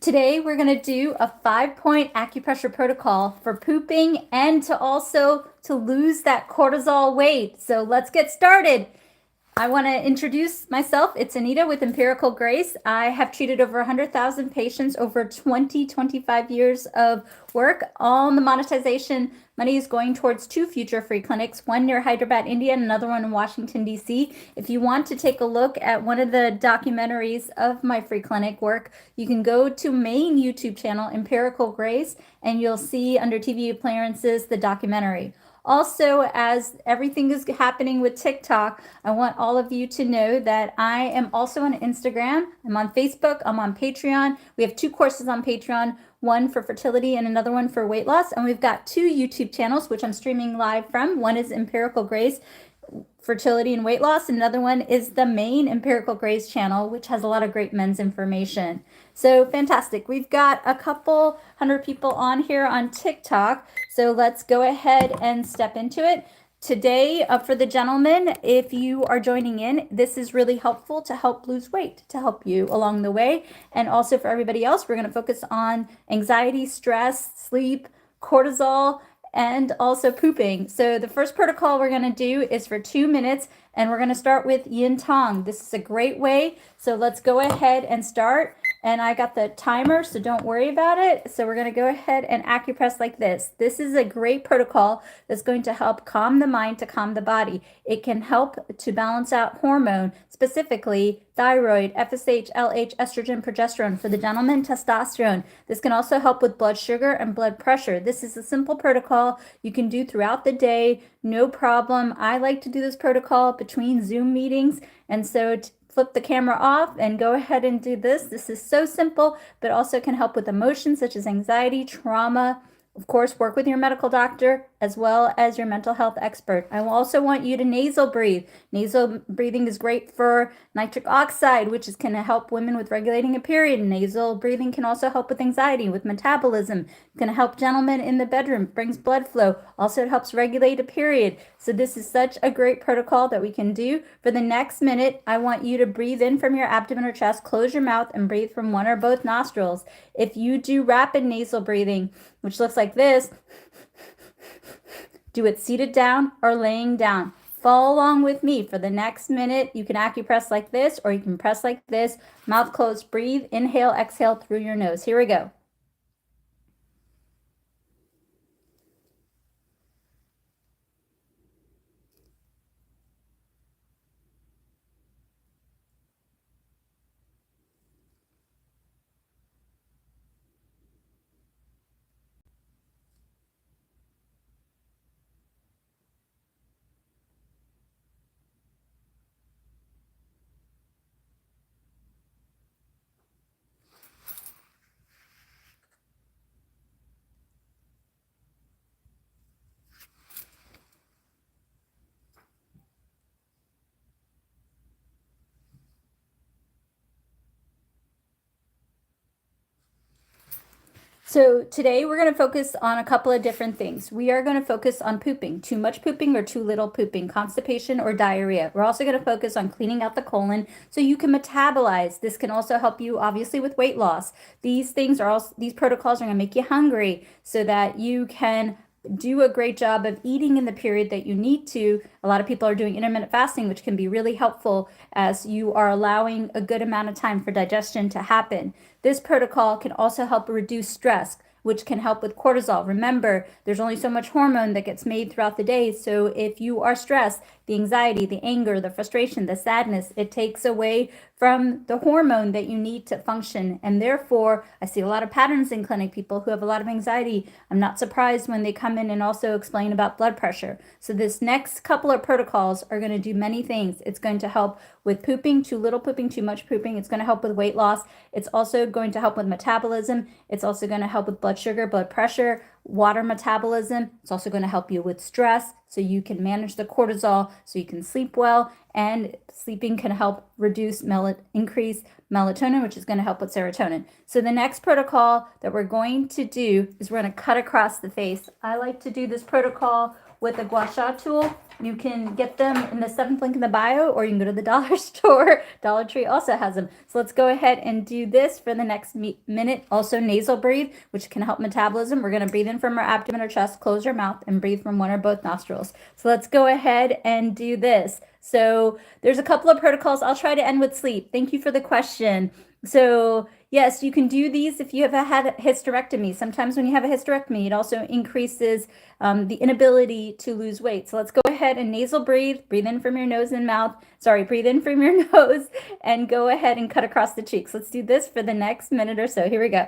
Today, we're going to do a 5-point acupressure protocol for pooping and to lose that cortisol weight. So let's get started. I want to introduce myself. It's Anita with Empirical Grace. I have treated over 100,000 patients over 25 years of work. All the monetization money is going towards 2 future free clinics, one near Hyderabad, India, and another one in Washington, D.C. If you want to take a look at one of the documentaries of my free clinic work, you can go to main YouTube channel, Empirical Grace, and you'll see under TV appearances the documentary. Also, as everything is happening with TikTok, I want all of you to know that I am also on Instagram. I'm on Facebook. I'm on Patreon. We have 2 courses on Patreon, one for fertility and another one for weight loss. And we've got 2 YouTube channels, which I'm streaming live from. One is Empirical Grace, fertility and weight loss. Another one is the main Empirical Grace channel, which has a lot of great men's information. So fantastic. We've got a couple hundred people on here on TikTok. So let's go ahead and step into it. Today, for the gentlemen, if you are joining in, this is really helpful to help lose weight, to help you along the way. And also for everybody else, we're going to focus on anxiety, stress, sleep, cortisol, and also pooping. So the first protocol we're going to do is for 2 minutes, and we're going to start with Yin Tong. This is a great way. So let's go ahead and start. And I got the timer, so don't worry about it. So we're going to go ahead and acupress like this. This is a great protocol that's going to help calm the mind to calm the body. It can help to balance out hormone, specifically thyroid, FSH, LH, estrogen, progesterone. For the gentleman, testosterone. This can also help with blood sugar and blood pressure. This is a simple protocol you can do throughout the day, no problem. I like to do this protocol between Zoom meetings, and so flip the camera off and go ahead and do this. This is so simple, but also can help with emotions such as anxiety, trauma. Of course, work with your medical doctor as well as your mental health expert. I also want you to nasal breathe. Nasal breathing is great for nitric oxide, which is going to help women with regulating a period. Nasal breathing can also help with anxiety, with metabolism. It's going to help gentlemen in the bedroom, brings blood flow. Also, it helps regulate a period. So this is such a great protocol that we can do. For the next minute, I want you to breathe in from your abdomen or chest, close your mouth, and breathe from one or both nostrils. If you do rapid nasal breathing, which looks like this, do it seated down or laying down. Follow along with me for the next minute. You can acupress like this, or you can press like this. Mouth closed, breathe, inhale, exhale through your nose. Here we go. So today we're going to focus on a couple of different things. We are going to focus on pooping, too much pooping or too little pooping, constipation or diarrhea. We're also going to focus on cleaning out the colon so you can metabolize. This can also help you obviously with weight loss. These protocols are going to make you hungry so that you can do a great job of eating in the period that you need to. A lot of people are doing intermittent fasting, which can be really helpful as you are allowing a good amount of time for digestion to happen. This protocol can also help reduce stress, which can help with cortisol. Remember, there's only so much hormone that gets made throughout the day. So if you are stressed, the anxiety, the anger, the frustration, the sadness, it takes away from the hormone that you need to function. And therefore, I see a lot of patterns in clinic, people who have a lot of anxiety. I'm not surprised when they come in and also explain about blood pressure. So this next couple of protocols are going to do many things. It's going to help with pooping, too little pooping, too much pooping. It's going to help with weight loss. It's also going to help with metabolism. It's also going to help with blood sugar, blood pressure, water metabolism. It's also going to help you with stress so you can manage the cortisol so you can sleep well, and sleeping can help increase melatonin, which is going to help with serotonin. So the next protocol that we're going to do is we're going to cut across the face. I like to do this protocol with a gua sha tool. You can get them in the 7th link in the bio, or you can go to the dollar store. Dollar Tree also has them. So let's go ahead and do this for the next minute. Also nasal breathe, which can help metabolism. We're going to breathe in from our abdomen or chest, close your mouth, and breathe from one or both nostrils. So let's go ahead and do this. So there's a couple of protocols. I'll try to end with sleep. Thank you for the question. So yes, you can do these if you have had a hysterectomy. Sometimes when you have a hysterectomy, it also increases the inability to lose weight. So let's go ahead and nasal breathe. Breathe in from your nose and mouth. Sorry, breathe in from your nose and go ahead and cut across the cheeks. Let's do this for the next minute or so. Here we go.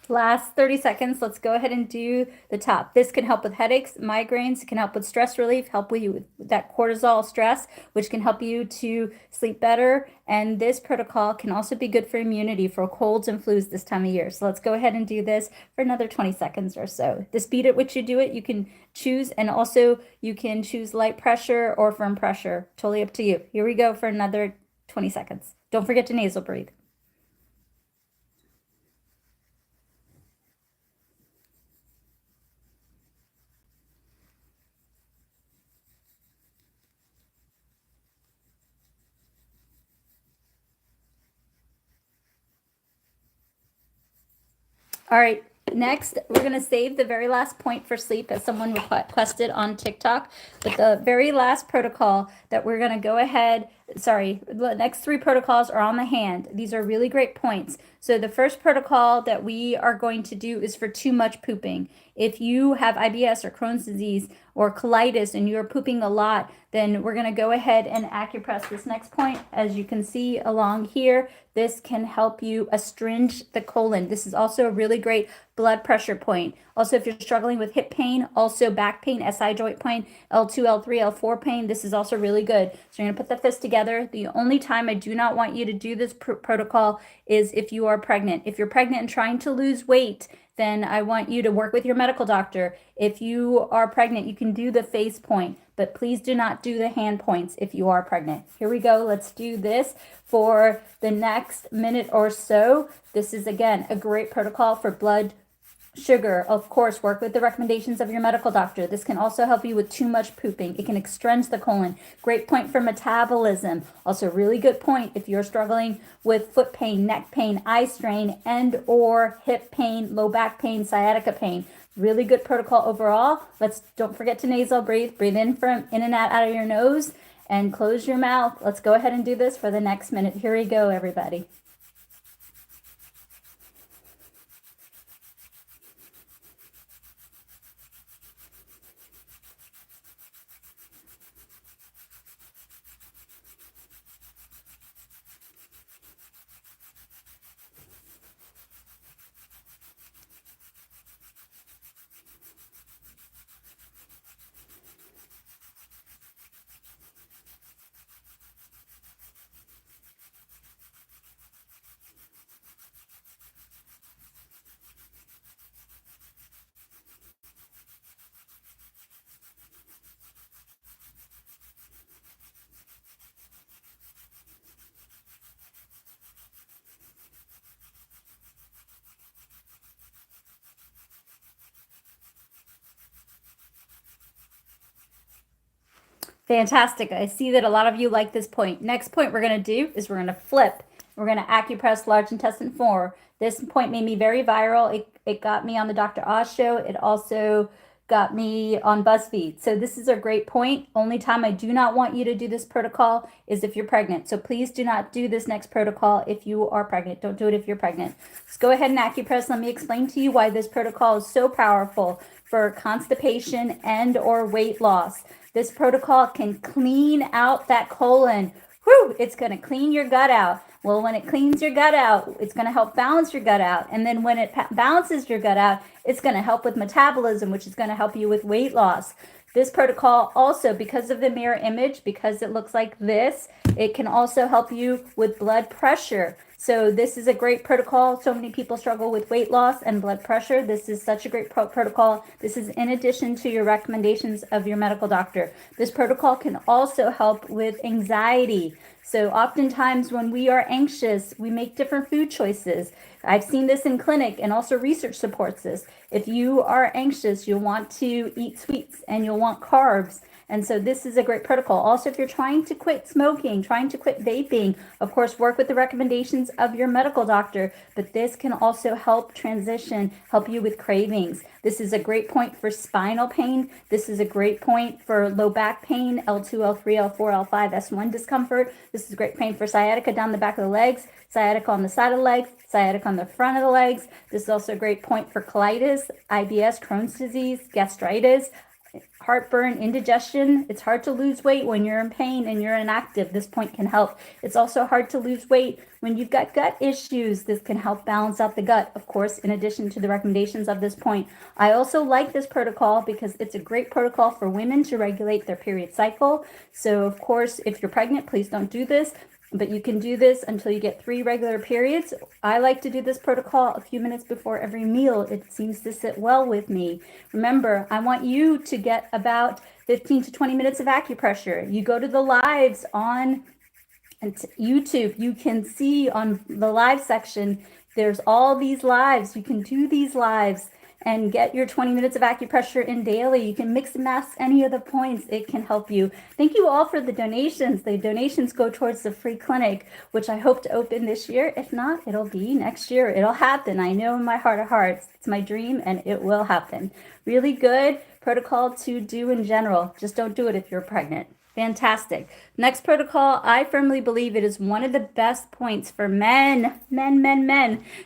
Last 30 seconds, let's go ahead and do the top. This can help with headaches, migraines, it can help with stress relief, help with you with that cortisol stress, which can help you to sleep better. And this protocol can also be good for immunity for colds and flus this time of year. So let's go ahead and do this for another 20 seconds or so. The speed at which you do it, you can choose, and also you can choose light pressure or firm pressure. Totally up to you. Here we go for another 20 seconds. Don't forget to nasal breathe. All right, next, we're going to save the very last point for sleep as someone requested on TikTok. But the very last protocol that we're going to go ahead, the next 3 protocols are on the hand. These are really great points. So the first protocol that we are going to do is for too much pooping. If you have IBS or Crohn's disease or colitis and you're pooping a lot, then we're going to go ahead and acupress this next point. As you can see along here, this can help you astringe the colon. This is also a really great blood pressure point. Also, if you're struggling with hip pain, also back pain, SI joint pain, L2, L3, L4 pain, this is also really good. So you're going to put the fist together. The only time I do not want you to do this protocol is if you are pregnant. If you're pregnant and trying to lose weight, then I want you to work with your medical doctor. If you are pregnant, you can do the face point, but please do not do the hand points if you are pregnant. Here we go. Let's do this for the next minute or so. This is, again, a great protocol for blood sugar. Of course, work with the recommendations of your medical doctor. This can also help you with too much pooping. It can extringe the colon. Great point for metabolism. Also really good point if you're struggling with foot pain, neck pain, eye strain, and or hip pain, low back pain, sciatica pain. Really good protocol overall. Don't forget to nasal breathe. Breathe in and out of your nose and close your mouth. Let's go ahead and do this for the next minute. Here we go, everybody. Fantastic. I see that a lot of you like this point. Next point we're going to do is we're going to flip. We're going to acupress large intestine 4. This point made me very viral. It got me on the Dr. Oz show. It also got me on BuzzFeed. So this is a great point. Only time I do not want you to do this protocol is if you're pregnant. So please do not do this next protocol if you are pregnant. Don't do it if you're pregnant. Let's go ahead and acupress. Let me explain to you why this protocol is so powerful for constipation and or weight loss. This protocol can clean out that colon. Whew, it's going to clean your gut out. Well, when it cleans your gut out, it's going to help balance your gut out. And then when it balances your gut out, it's going to help with metabolism, which is going to help you with weight loss. This protocol also, because of the mirror image, because it looks like this, it can also help you with blood pressure. So this is a great protocol. So many people struggle with weight loss and blood pressure. This is such a great protocol. This is in addition to your recommendations of your medical doctor. This protocol can also help with anxiety. So oftentimes when we are anxious, we make different food choices. I've seen this in clinic, and also research supports this. If you are anxious, you'll want to eat sweets and you'll want carbs. And so this is a great protocol. Also, if you're trying to quit smoking, trying to quit vaping, of course, work with the recommendations of your medical doctor, but this can also help transition, help you with cravings. This is a great point for spinal pain. This is a great point for low back pain, L2, L3, L4, L5, S1 discomfort. This is a great pain for sciatica down the back of the legs, sciatica on the side of the legs, sciatica on the front of the legs. This is also a great point for colitis, IBS, Crohn's disease, gastritis, heartburn, indigestion. It's hard to lose weight when you're in pain and you're inactive. This point can help. It's also hard to lose weight when you've got gut issues. This can help balance out the gut, of course, in addition to the recommendations of this point. I also like this protocol because it's a great protocol for women to regulate their period cycle. So, of course, if you're pregnant, please don't do this. But you can do this until you get 3 regular periods. I like to do this protocol a few minutes before every meal. It seems to sit well with me. Remember, I want you to get about 15 to 20 minutes of acupressure. You go to the lives on YouTube. You can see on the live section, there's all these lives. You can do these lives and get your 20 minutes of acupressure in daily. You can mix and match any of the points. It can help you. Thank you all for the donations. The donations go towards the free clinic, which I hope to open this year. If not, it'll be next year. It'll happen. I know in my heart of hearts, it's my dream and it will happen. Really good protocol to do in general. Just don't do it if you're pregnant. Fantastic. Next protocol, I firmly believe it is one of the best points for men.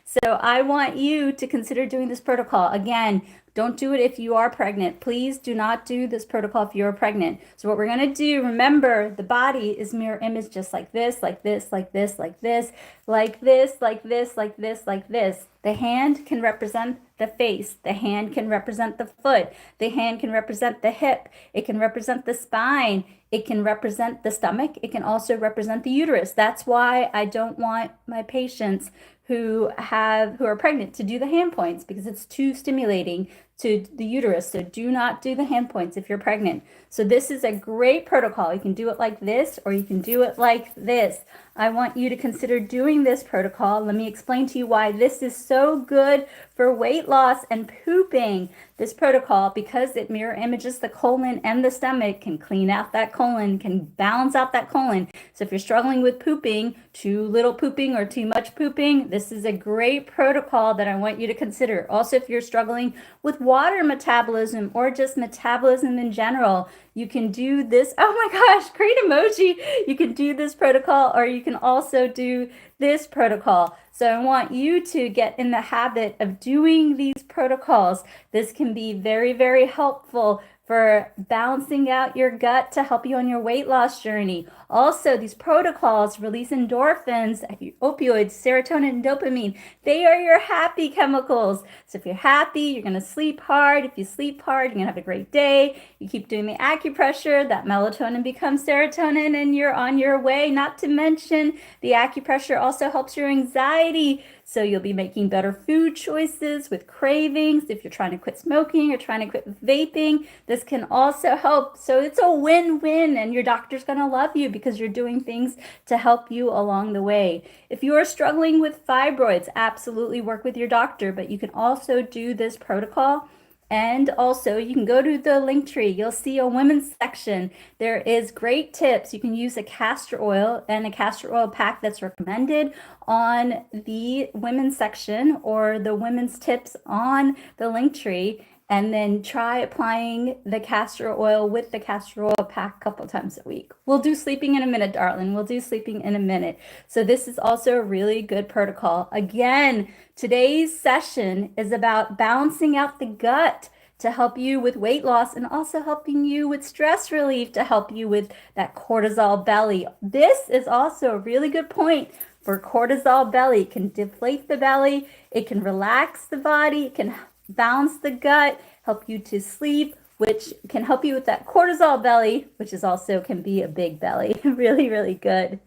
So I want you to consider doing this protocol. Again, don't do it if you are pregnant. Please do not do this protocol if you're pregnant. So what we're going to do, remember, the body is mirror image just like this, like this, like this, like this, like this, like this, like this, like this. The hand can represent the face. The hand can represent the foot. The hand can represent the hip. It can represent the spine. It can represent the stomach. It can also represent the uterus. That's why I don't want my patients who are pregnant to do the hand points, because it's too stimulating to the uterus. So do not do the hand points if you're pregnant. So this is a great protocol. You can do it like this, or you can do it like this. I want you to consider doing this protocol. Let me explain to you why this is so good for weight loss and pooping. This protocol, because it mirror images the colon and the stomach, can clean out that colon, can balance out that colon. So if you're struggling with pooping, too little pooping or too much pooping, this is a great protocol that I want you to consider. Also, if you're struggling with water metabolism or just metabolism in general, you can do this. Oh my gosh, great emoji. You can do this protocol, or you can also do this protocol. So I want you to get in the habit of doing these protocols. This can be very, very helpful for balancing out your gut to help you on your weight loss journey. Also, these protocols release endorphins, opioids, serotonin, and dopamine. They are your happy chemicals. So if you're happy, you're going to sleep hard. If you sleep hard, you're going to have a great day. You keep doing the acupressure, that melatonin becomes serotonin, and you're on your way. Not to mention, the acupressure also helps your anxiety. So you'll be making better food choices with cravings. If you're trying to quit smoking or trying to quit vaping, this can also help. So it's a win-win, and your doctor's going to love you because you're doing things to help you along the way. If you are struggling with fibroids, absolutely work with your doctor, but you can also do this protocol. And also, you can go to the link tree. You'll see a women's section. There is great tips. You can use a castor oil and a castor oil pack that's recommended on the women's section, or the women's tips on the link tree. and then try applying the castor oil with the castor oil pack a couple times a week. We'll do sleeping in a minute, darling. We'll do sleeping in a minute. So this is also a really good protocol. Again, today's session is about balancing out the gut to help you with weight loss and also helping you with stress relief to help you with that cortisol belly. This is also a really good point for cortisol belly. It can deflate the belly, it can relax the body, it can balance the gut, help you to sleep, which can help you with that cortisol belly, which is also can be a big belly. Really, really good.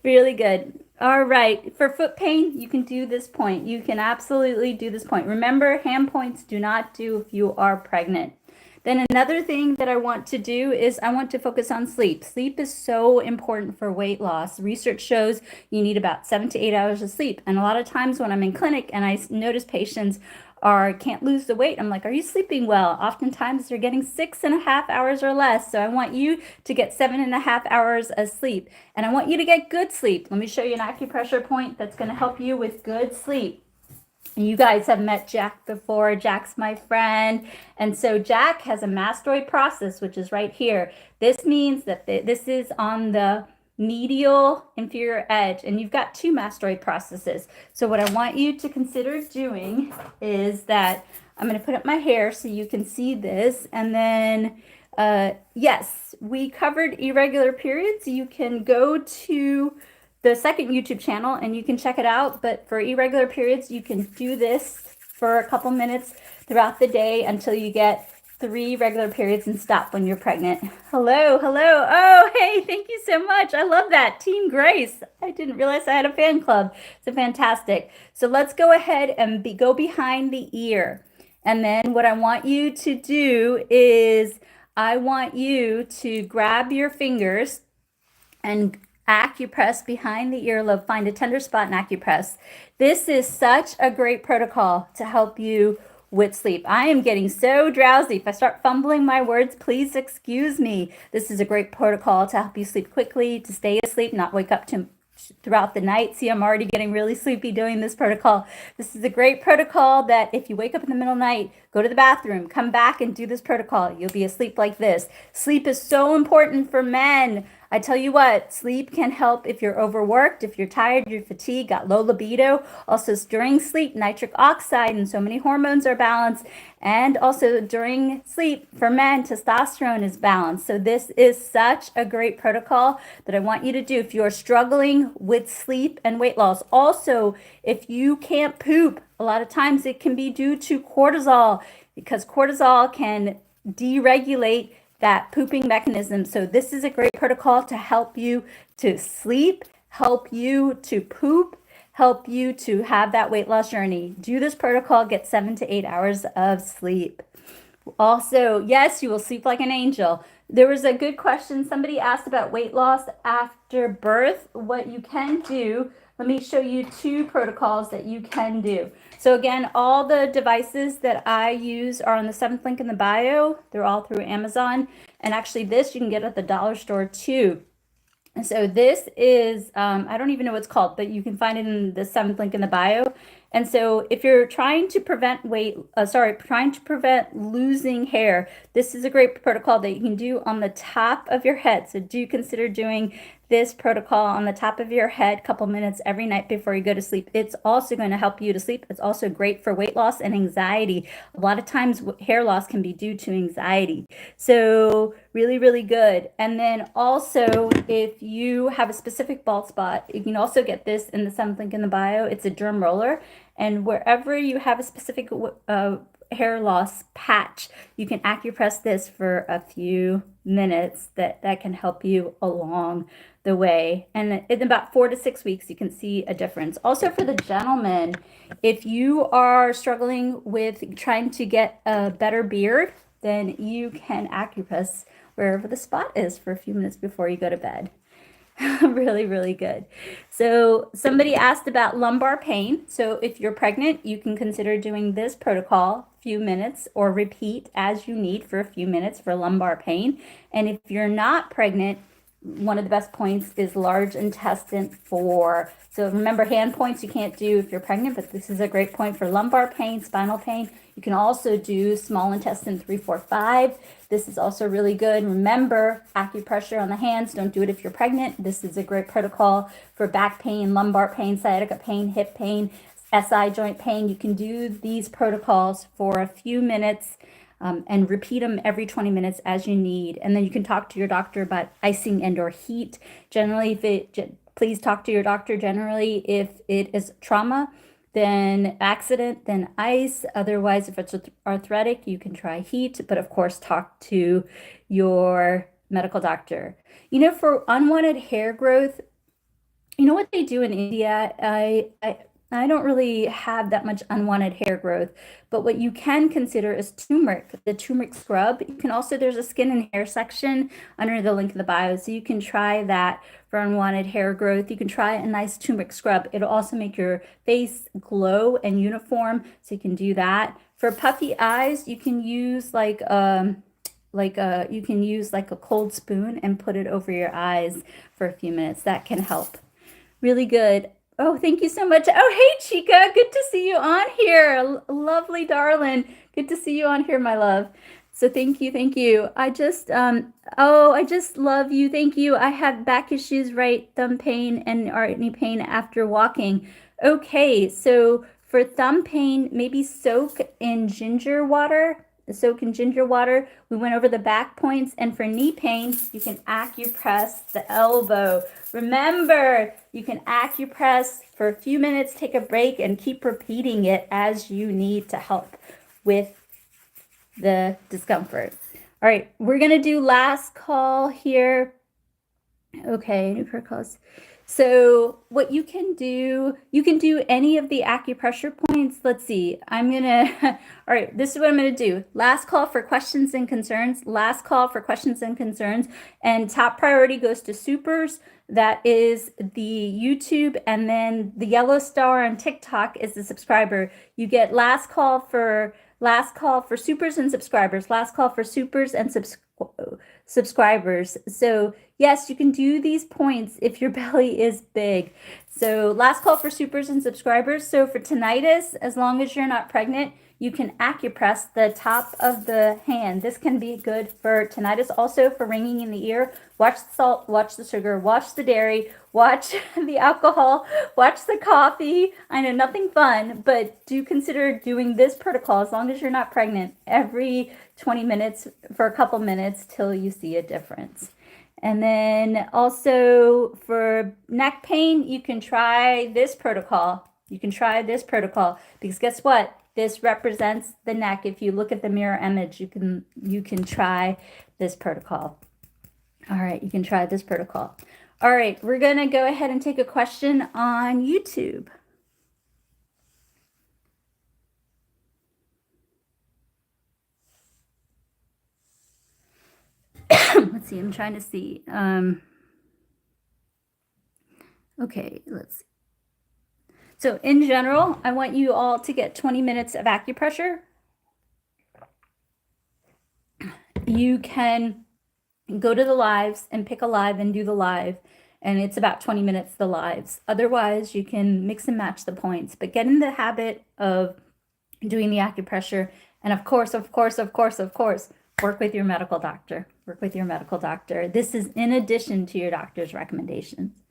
Really good. All right. For foot pain, you can do this point. You can absolutely do this point. Remember, hand points do not do if you are pregnant. Then another thing that I want to do is I want to focus on sleep. Sleep is so important for weight loss. Research shows you need about 7 to 8 hours of sleep. And a lot of times when I'm in clinic and I notice patients can't lose the weight, I'm like, are you sleeping well? Oftentimes they're getting 6.5 hours or less. So I want you to get 7.5 hours of sleep. And I want you to get good sleep. Let me show you an acupressure point that's going to help you with good sleep. You guys have met Jack before. Jack's my friend. And so Jack has a mastoid process, which is right here. This means that this is on the medial inferior edge, and you've got 2 mastoid processes. So what I want you to consider doing is that I'm going to put up my hair so you can see this. And then, yes, we covered irregular periods. You can go to the second YouTube channel and you can check it out. But for irregular periods, you can do this for a couple minutes throughout the day until you get 3 regular periods and stop when you're pregnant. Hello, hello. Oh, hey, thank you so much. I love that. Team Grace. I didn't realize I had a fan club. So fantastic. So let's go ahead and go behind the ear. And then what I want you to do is I want you to grab your fingers and acupress behind the earlobe. Find a tender spot and acupress. This is such a great protocol to help you with sleep. I am getting so drowsy. If I start fumbling my words, please excuse me. This is a great protocol to help you sleep quickly, to stay asleep, not wake up throughout the night. See, I'm already getting really sleepy doing this protocol. This is a great protocol that if you wake up in the middle of the night, go to the bathroom, come back and do this protocol. You'll be asleep like this. Sleep is so important for men. I tell you what, sleep can help if you're overworked, if you're tired, you're fatigued, got low libido. Also during sleep, nitric oxide and so many hormones are balanced. And also during sleep, for men, testosterone is balanced. So this is such a great protocol that I want you to do if you're struggling with sleep and weight loss. Also, if you can't poop, a lot of times it can be due to cortisol, because cortisol can deregulate that pooping mechanism. So this is a great protocol to help you to sleep, help you to poop, help you to have that weight loss journey. Do this protocol, get 7 to 8 hours of sleep. Also, yes, you will sleep like an angel. There was a good question. Somebody asked about weight loss after birth. What you can do, let me show you 2 protocols that you can do. So again, all the devices that I use are on the 7th link in the bio. They're all through Amazon. And actually this you can get at the dollar store too. And so this is, I don't even know what it's called, but you can find it in the 7th link in the bio. And so if you're trying to prevent trying to prevent losing hair, this is a great protocol that you can do on the top of your head. So do consider doing this protocol on the top of your head a couple minutes every night before you go to sleep. It's also going to help you to sleep. It's also great for weight loss and anxiety. A lot of times hair loss can be due to anxiety. So really, really good. And then also if you have a specific bald spot, you can also get this in the 7th link in the bio. It's a derm roller. And wherever you have a specific hair loss patch, you can acupress this for a few minutes. That can help you along the way. And in about 4 to 6 weeks, you can see a difference. Also for the gentleman, if you are struggling with trying to get a better beard, then you can acupress wherever the spot is for a few minutes before you go to bed. Really, really good. So somebody asked about lumbar pain. So if you're pregnant, you can consider doing this protocol a few minutes or repeat as you need for a few minutes for lumbar pain. And if you're not pregnant, One of the best points is large intestine 4. So remember, hand points you can't do if you're pregnant, but this is a great point for lumbar pain, spinal pain. You can also do small intestine 3, 4, 5. This is also really good. Remember, acupressure on the hands. Don't do it if you're pregnant. This is a great protocol for back pain, lumbar pain, sciatica pain, hip pain, SI joint pain. You can do these protocols for a few minutes and repeat them every 20 minutes as you need. And then you can talk to your doctor about icing and or heat. Generally, please talk to your doctor generally if it is trauma, then accident, then ice. Otherwise, if it's arthritic, you can try heat, but of course, talk to your medical doctor. You know, for unwanted hair growth, you know what they do in India? I don't really have that much unwanted hair growth, but what you can consider is turmeric, the turmeric scrub. You can also, there's a skin and hair section under the link in the bio, so you can try that for unwanted hair growth. You can try a nice turmeric scrub. It'll also make your face glow and uniform, so you can do that. For puffy eyes, you can use like a cold spoon and put it over your eyes for a few minutes. That can help. Really good. Oh, thank you so much. Oh, hey, Chica. Good to see you on here. Lovely darling. Good to see you on here, my love. So thank you, thank you. I just love you. Thank you. I have back issues, right? Thumb pain and or knee pain after walking. Okay, so for thumb pain, maybe soak in ginger water. We went over the back points, and for knee pain, you can acupress the elbow. Remember, you can acupress for a few minutes, take a break, and keep repeating it as you need to help with the discomfort. All right, we're gonna do last call here. Okay, new protocols. So what you can do any of the acupressure points. Let's see, all right, this is what I'm gonna do. Last call for questions and concerns. And top priority goes to supers. That is the YouTube, and then the yellow star on TikTok is the subscriber. You get last call for supers and subscribers. Last call for supers and subscribers. So yes, you can do these points if your belly is big. So last call for supers and subscribers. So for tinnitus, as long as you're not pregnant, you can acupress the top of the hand. This can be good for tinnitus, also for ringing in the ear. Watch the salt, watch the sugar, watch the dairy, watch the alcohol, watch the coffee. I know, nothing fun, but do consider doing this protocol as long as you're not pregnant every 20 minutes for a couple minutes till you see a difference. And then also for neck pain, you can try this protocol. Because guess what? This represents the neck. If you look at the mirror image, you can try this protocol. All right, you can try this protocol. All right, we're gonna go ahead and take a question on YouTube. Let's see, I'm trying to see. Okay, let's see. So in general, I want you all to get 20 minutes of acupressure. You can go to the lives and pick a live and do the live, and it's about 20 minutes, the lives. Otherwise, you can mix and match the points, but get in the habit of doing the acupressure. And of course, work with your medical doctor. This is in addition to your doctor's recommendations.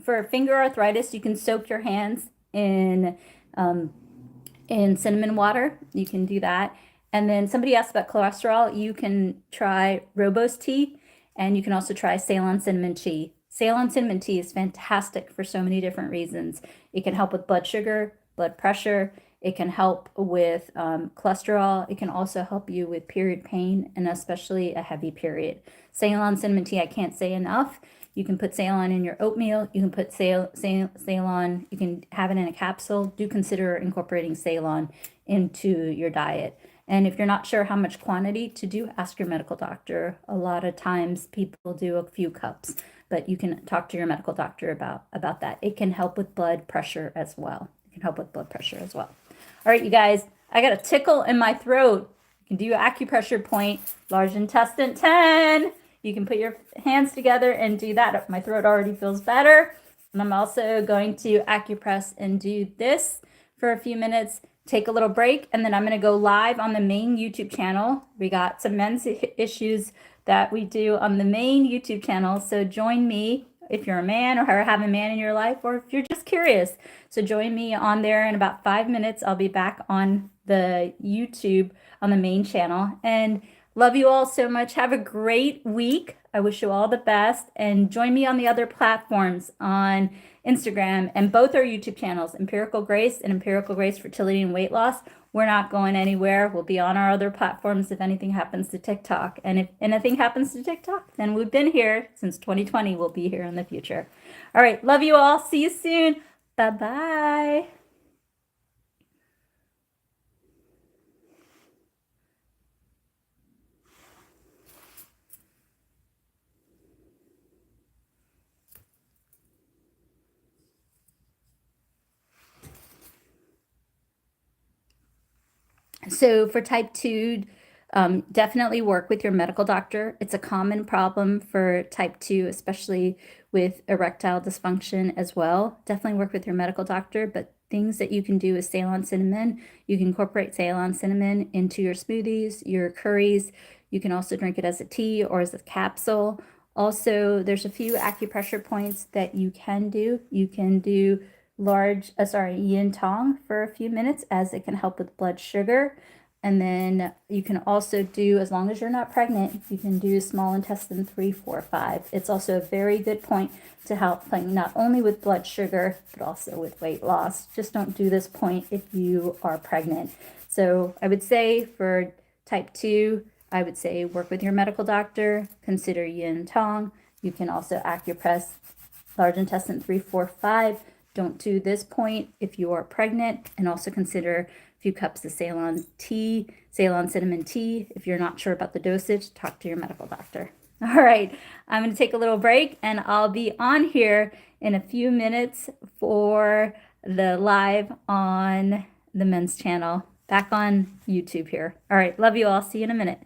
For finger arthritis, you can soak your hands in cinnamon water. You can do that. And then somebody asked about cholesterol. You can try rooibos tea, and you can also try Ceylon cinnamon tea. Ceylon cinnamon tea is fantastic for so many different reasons. It can help with blood sugar, blood pressure. It can help with cholesterol. It can also help you with period pain, and especially a heavy period. Ceylon cinnamon tea, I can't say enough. You can put Ceylon in your oatmeal. You can put Ceylon, you can have it in a capsule. Do consider incorporating Ceylon into your diet. And if you're not sure how much quantity to do, ask your medical doctor. A lot of times people do a few cups. but you can talk to your medical doctor about that. It can help with blood pressure as well. It can help with blood pressure as well. All right, you guys, I got a tickle in my throat. You can do acupressure point, large intestine 10. You can put your hands together and do that. My throat already feels better. And I'm also going to acupress and do this for a few minutes, take a little break, and then I'm going to go live on the main YouTube channel. We got some men's issues that we do on the main YouTube channel. So join me if you're a man or have a man in your life, or if you're just curious. So join me on there in about 5 minutes. I'll be back on the YouTube on the main channel. And love you all so much. Have a great week. I wish you all the best. And join me on the other platforms on Instagram, and both our YouTube channels, Empirical Grace and Empirical Grace Fertility and Weight Loss. We're not going anywhere. We'll be on our other platforms if anything happens to TikTok. And if anything happens to TikTok, then we've been here since 2020. We'll be here in the future. All right. Love you all. See you soon. Bye-bye. So for type 2, definitely work with your medical doctor. It's a common problem for type 2, especially with erectile dysfunction as well. Definitely work with your medical doctor, but things that you can do is Ceylon cinnamon. You can incorporate Ceylon cinnamon into your smoothies, your curries. You can also drink it as a tea or as a capsule. Also, there's a few acupressure points that you can do. You can do Yin Tong for a few minutes, as it can help with blood sugar. And then you can also do, as long as you're not pregnant, you can do small intestine 3, 4, 5. It's also a very good point to help not only with blood sugar, but also with weight loss. Just don't do this point if you are pregnant. So I would say for type 2, I would say work with your medical doctor, consider Yin Tong. You can also acupress large intestine 3, 4, 5. Don't do this point if you are pregnant, and also consider a few cups of Ceylon cinnamon tea. If you're not sure about the dosage, talk to your medical doctor. All right, I'm going to take a little break, and I'll be on here in a few minutes for the live on the men's channel, back on YouTube here. All right, love you all. See you in a minute.